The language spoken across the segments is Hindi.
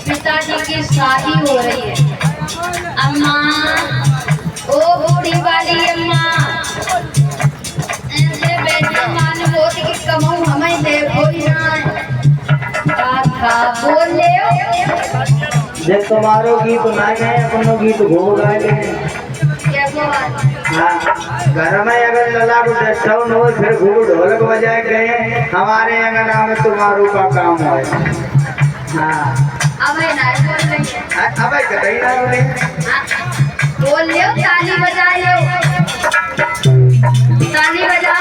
पिताजी की शादी हो रही है। अम्मा, ओ बूढ़ी वाली अम्मा, ऐसे बेटी मान बोती की कमाऊ हमें दे कोई ना का बोल ले जब तुम्हारो गीत ना गए अपनो गीत घो गाए कैसो बात। हाँ, घर में अगर लला को डिस्टर्ब हो फिर घूम ढोलक बजाए गए हमारे अंगना में तुम्हारो का काम है। हाँ अब है ना बोल रही है। अब कतई ना बोले बोल लियो ताली बजा लियो ताली बजा।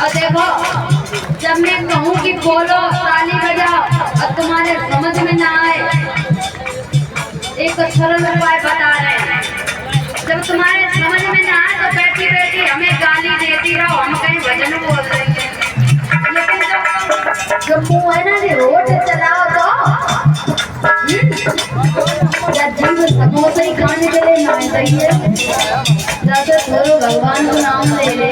और देखो जब मैं कहूँ कि बोलो ताली बजाओ और तुम्हारे समझ में ना आए एक सरल उपाय बता रहे हैं। जब तुम्हारे समझ में ना आए तो बैठी बैठी हमें गाली देती रहो हम कहीं भजन बोल रहे हैं। लेकिन जब मुँह है ना रोड चलाओ तो जीव समोसे ही खाने के लिए ना चाहिए जैसे थोड़ो भगवान को नाम ले ले।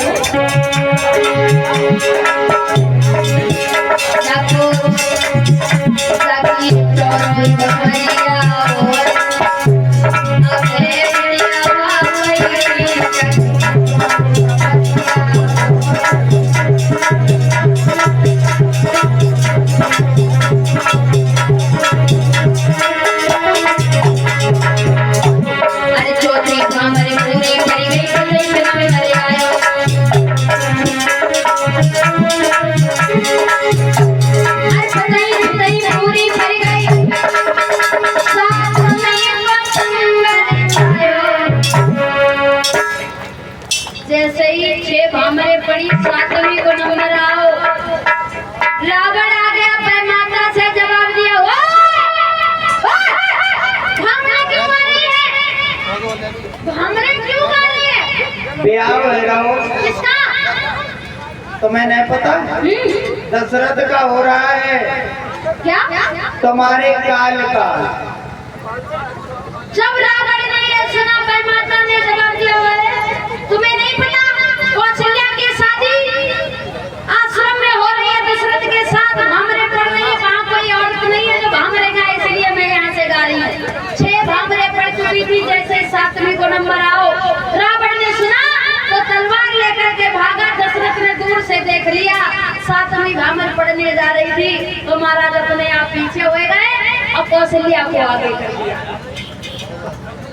जैसे ही 6 भामरे पड़ी 7वीं को नंबर आओ रावण आ गया पर माता से जवाब दिया भामरे क्यों मारी है भामरे क्यों मारी है ब्याह हो रहा हो किसका तुम्हें नहीं पता दशरथ का हो रहा है क्या तुम्हारे काल का। जब रावण ने ये सुना पर माता ने जवाब दिया तुम्हें नहीं पता कौशल्या की शादी आश्रम में हो रही है दशरथ के साथ भामरे पड़ रही है वहाँ कोई औरत नहीं है जो भामरे गाए इसलिए मैं यहाँ से गा रही हूँ। 6 भामरे पड़ चुकी थी जैसे 7वीं को नंबर आओ रावण ने सुना तो तलवार लेकर के भागा। दशरथ ने दूर से देख लिया 7वीं भामर पड़ने जा रही थी तो महाराज अपने आप पीछे हुए गए और कौशल्या को आगे कर दिया।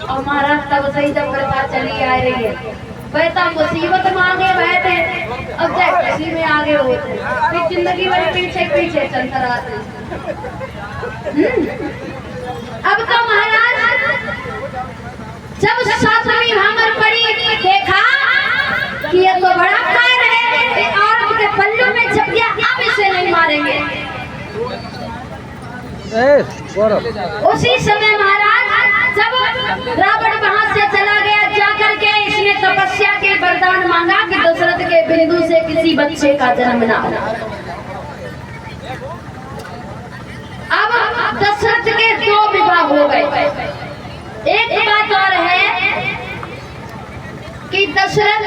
और महाराज तब सही जब प्रथा चली आ रही है वैसा मुसीबत में आगे बैठे अब चाहे किसी में आगे होते फिर जिंदगी भर पीछे पीछे चलता रहते। अब तो महाराज जब 7वीं भामर पड़ी देखा कि ये तो बड़ा कार है औरत के पल्लू में जब गया अब इसे नहीं मारेंगे। उसी समय महाराज जब रावण वहां से चला गया जाकर के इसने तपस्या के वरदान मांगा कि दशरथ के बिंदु से किसी बच्चे का जन्म ना हो। अब दशरथ के 2 विवाह हो गए। एक बात और है कि दशरथ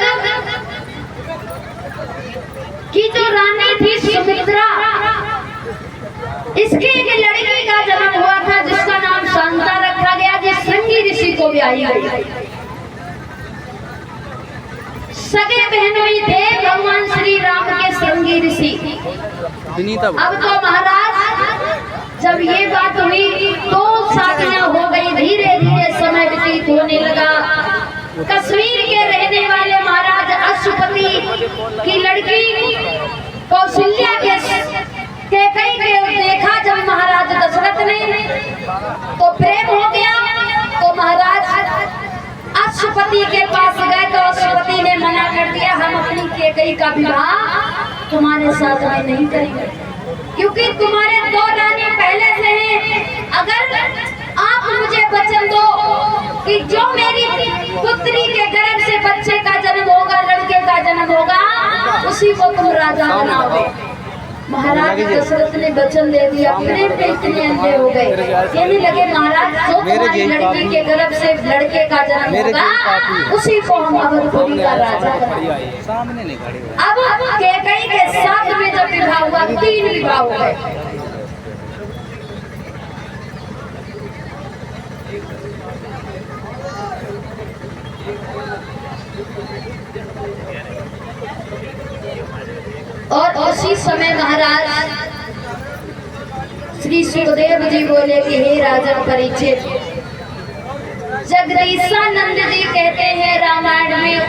की जो रानी थी सुमित्रा इसके एक लड़की का जन्म हुआ था जिसका नाम शांता रखा गया जिस श्रृंगी ऋषि को ब्याही गई। सगे बहनोई थे भगवान श्री राम के श्रृंगी ऋषि। अब तो महाराज जब ये बात हुई तो शादियां हो गई धीरे धीरे समय व्यतीत होने लगा। कश्मीर के रहने वाले महाराज अश्वपति की लड़की कौशल्या के कई देखा जब महाराज दशरथ ने तो प्रेम हो गया तो महाराज अश्वपति के पास गए तो अश्वपति ने मना कर दिया हम अपनी केकई का विवाह तुम्हारे साथ में नहीं करेंगे क्योंकि तुम्हारे 2 रानी पहले से हैं। अगर आप मुझे वचन दो कि जो मेरी पुत्री के गर्भ से बच्चे का जन्म होगा लड़के का जन्म होगा उसी को तुम राजा बनाओगे। महाराज दशरथ ने वचन दे दिया। प्रेम पे इतने अंधे हो गए कहने लगे महाराज जो तुम्हारी लड़की के गर्भ से लड़के का जन्म होगा उसी को हम अवधपुरी का राजा बनाएंगे। अब कैकेयी के साथ में जब विवाह हुआ 3 विवाह हो गए। उस समय महाराज श्री सुखदेव जी बोले कि हे राजा परीक्षित, जगदीशानंद जी कहते हैं रामायण में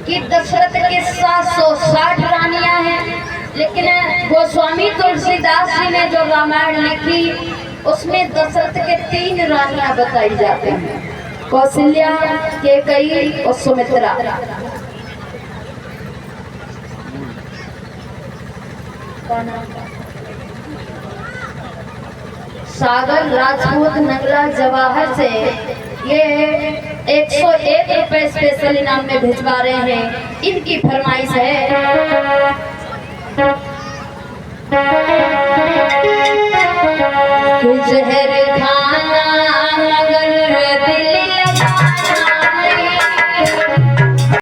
कि दशरथ के 760 रानियां हैं, लेकिन गोस्वामी तुलसीदास जी ने जो रामायण लिखी उसमें दशरथ के 3 रानियां बताई जाती हैं, कौशल्या, कैकेयी और सुमित्रा। सागर राजपूत नगला जवाहर से ये 101 रुपए स्पेशल इनाम में भिजवा रहे हैं। इनकी फरमाइश है कि जहर खाना